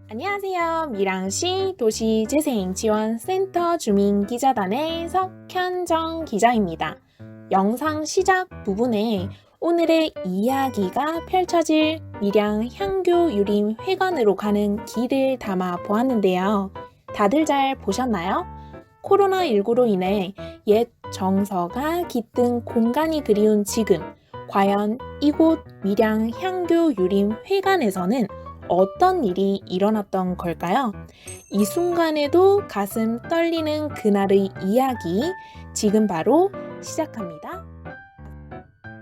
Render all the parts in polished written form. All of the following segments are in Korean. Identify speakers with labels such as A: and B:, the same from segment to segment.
A: 안녕하세요. 밀양시 도시재생지원센터 주민기자단의 석현정 기자입니다. 영상 시작 부분에 오늘의 이야기가 펼쳐질 밀양 향교유림회관으로 가는 길을 담아 보았는데요. 다들 잘 보셨나요? 코로나19로 인해 옛 정서가 깃든 공간이 그리운 지금, 과연 이곳 밀양 향교유림회관에서는 어떤 일이 일어났던 걸까요? 이 순간에도 가슴 떨리는 그날의 이야기 지금 바로 시작합니다.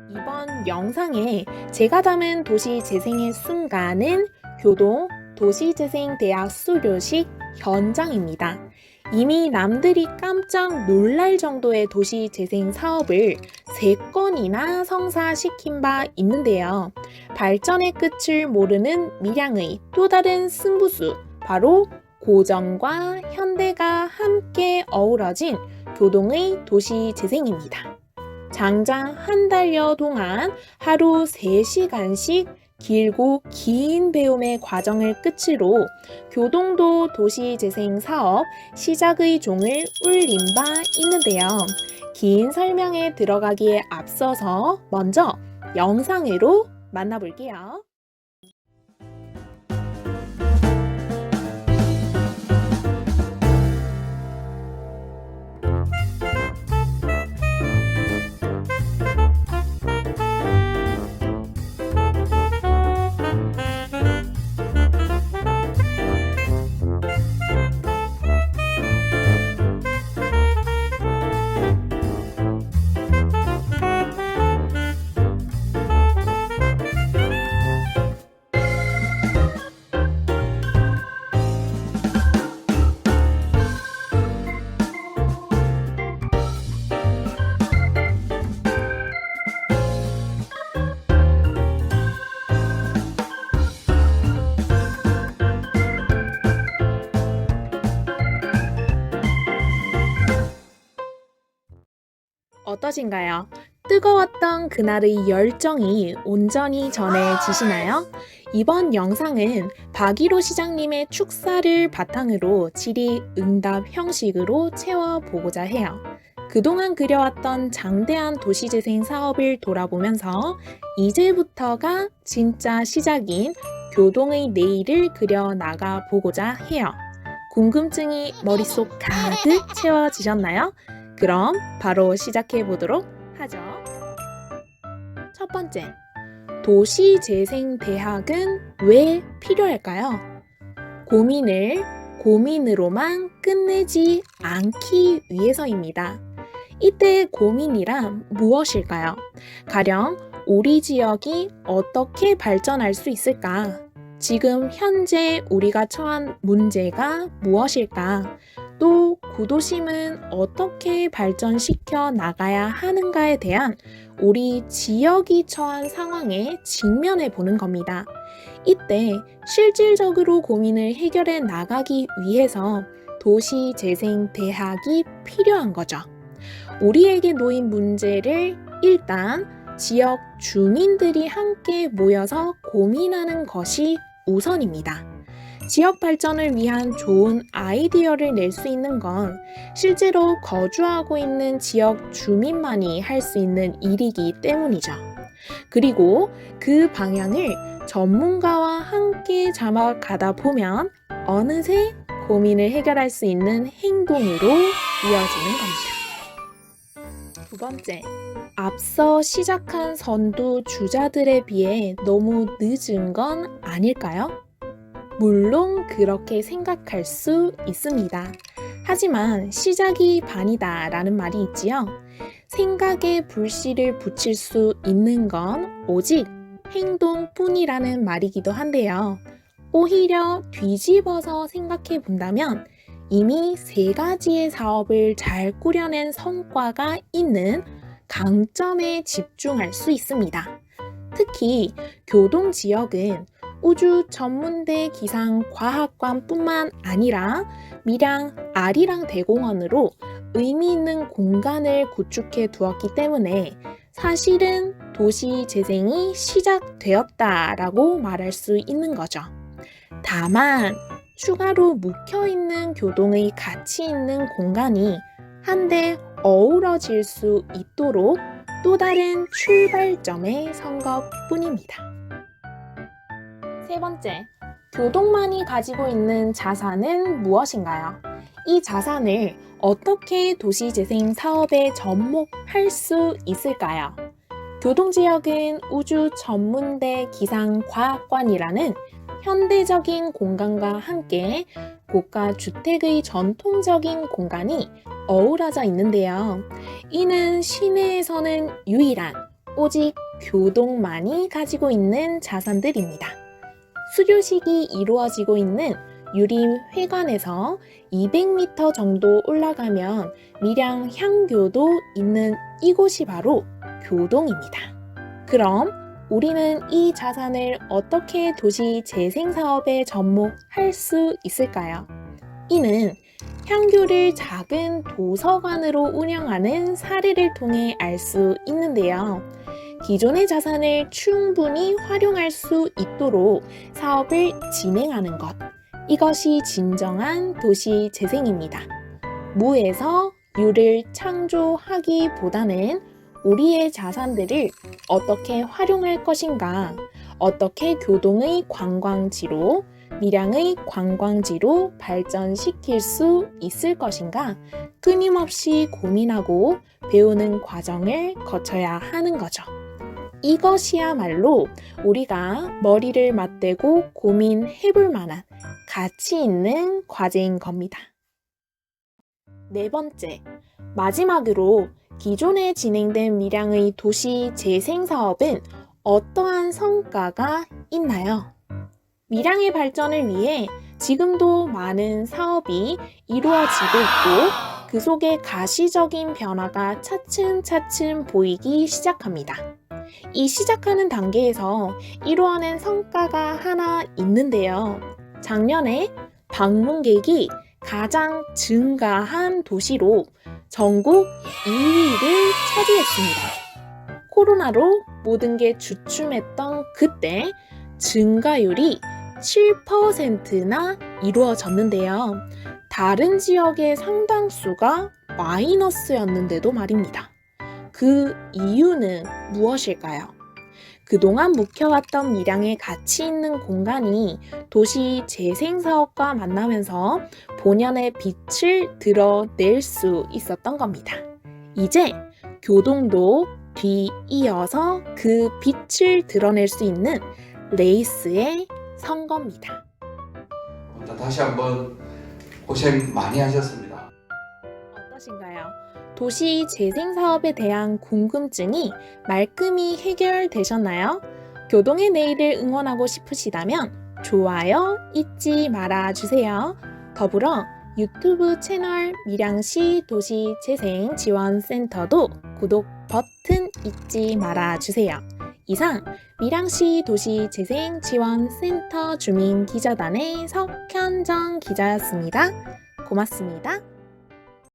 A: 이번 영상에 제가 담은 도시재생의 순간은 교동 도시재생대학 수료식 현장입니다. 이미 남들이 깜짝 놀랄 정도의 도시재생 사업을 3건이나 성사시킨 바 있는데요. 발전의 끝을 모르는 밀양의 또 다른 승부수, 바로 고전과 현대가 함께 어우러진 교동의 도시재생입니다. 장장 한 달여 동안 하루 3시간씩 길고 긴 배움의 과정을 끝으로 교동도 도시재생 사업 시작의 종을 울린 바 있는데요. 긴 설명에 들어가기에 앞서서 먼저 영상으로 만나볼게요. 어떠신가요? 뜨거웠던 그날의 열정이 온전히 전해지시나요? 이번 영상은 박일호 시장님의 축사를 바탕으로 질의응답 형식으로 채워보고자 해요. 그동안 그려왔던 장대한 도시재생 사업을 돌아보면서 이제부터가 진짜 시작인 교동의 내일을 그려나가 보고자 해요. 궁금증이 머릿속 가득 채워지셨나요? 그럼 바로 시작해 보도록 하죠. 첫 번째, 도시재생대학은 왜 필요할까요? 고민을 고민으로만 끝내지 않기 위해서입니다. 이때 고민이란 무엇일까요? 가령 우리 지역이 어떻게 발전할 수 있을까? 지금 현재 우리가 처한 문제가 무엇일까? 또 구도심은 어떻게 발전시켜 나가야 하는가에 대한 우리 지역이 처한 상황에 직면해 보는 겁니다. 이때 실질적으로 고민을 해결해 나가기 위해서 도시재생대학이 필요한 거죠. 우리에게 놓인 문제를 일단 지역 주민들이 함께 모여서 고민하는 것이 우선입니다. 지역 발전을 위한 좋은 아이디어를 낼 수 있는 건 실제로 거주하고 있는 지역 주민만이 할 수 있는 일이기 때문이죠. 그리고 그 방향을 전문가와 함께 잡아가다 보면 어느새 고민을 해결할 수 있는 행동으로 이어지는 겁니다. 두 번째, 앞서 시작한 선두 주자들에 비해 너무 늦은 건 아닐까요? 물론 그렇게 생각할 수 있습니다. 하지만 시작이 반이다 라는 말이 있지요. 생각에 불씨를 붙일 수 있는 건 오직 행동뿐이라는 말이기도 한데요. 오히려 뒤집어서 생각해 본다면 이미 3가지의 사업을 잘 꾸려낸 성과가 있는 강점에 집중할 수 있습니다. 특히 교동 지역은 우주 전문대 기상과학관뿐만 아니라 밀양 아리랑 대공원으로 의미 있는 공간을 구축해 두었기 때문에 사실은 도시 재생이 시작되었다라고 말할 수 있는 거죠. 다만 추가로 묵혀있는 교동의 가치 있는 공간이 한데 어우러질 수 있도록 또 다른 출발점에 선 것뿐입니다. 세 번째, 교동만이 가지고 있는 자산은 무엇인가요? 이 자산을 어떻게 도시재생 사업에 접목할 수 있을까요? 교동지역은 우주전문대 기상과학관이라는 현대적인 공간과 함께 고가 주택의 전통적인 공간이 어우러져 있는데요. 이는 시내에서는 유일한 오직 교동만이 가지고 있는 자산들입니다. 수료식이 이루어지고 있는 유림회관에서 200m 정도 올라가면 밀양 향교도 있는 이곳이 바로 교동입니다. 그럼 우리는 이 자산을 어떻게 도시 재생 사업에 접목할 수 있을까요? 이는 향교를 작은 도서관으로 운영하는 사례를 통해 알 수 있는데요. 기존의 자산을 충분히 활용할 수 있도록 사업을 진행하는 것. 이것이 진정한 도시 재생입니다. 무에서 유를 창조하기보다는 우리의 자산들을 어떻게 활용할 것인가, 어떻게 교동의 관광지로, 밀양의 관광지로 발전시킬 수 있을 것인가 끊임없이 고민하고 배우는 과정을 거쳐야 하는 거죠. 이것이야말로 우리가 머리를 맞대고 고민해 볼 만한 가치 있는 과제인 겁니다. 네 번째, 마지막으로 기존에 진행된 밀양의 도시 재생 사업은 어떠한 성과가 있나요? 밀양의 발전을 위해 지금도 많은 사업이 이루어지고 있고 그 속에 가시적인 변화가 차츰차츰 보이기 시작합니다. 이 시작하는 단계에서 이루어낸 성과가 하나 있는데요. 작년에 방문객이 가장 증가한 도시로 전국 2위를 차지했습니다. 코로나로 모든 게 주춤했던 그때 증가율이 7%나 이루어졌는데요. 다른 지역의 상당수가 마이너스였는데도 말입니다. 그 이유는 무엇일까요? 그동안 묵혀왔던 밀양의 가치 있는 공간이 도시 재생 사업과 만나면서 본연의 빛을 드러낼 수 있었던 겁니다. 이제 교동도 뒤이어서 그 빛을 드러낼 수 있는 레이스에 선 겁니다.
B: 다시 한번 고생 많이 하셨습니다.
A: 어떠신가요? 도시 재생 사업에 대한 궁금증이 말끔히 해결되셨나요? 교동의 내일을 응원하고 싶으시다면 좋아요 잊지 말아주세요. 더불어 유튜브 채널 밀양시 도시재생지원센터도 구독 버튼 잊지 말아주세요. 이상 밀양시 도시재생지원센터 주민기자단의 석현정 기자였습니다. 고맙습니다.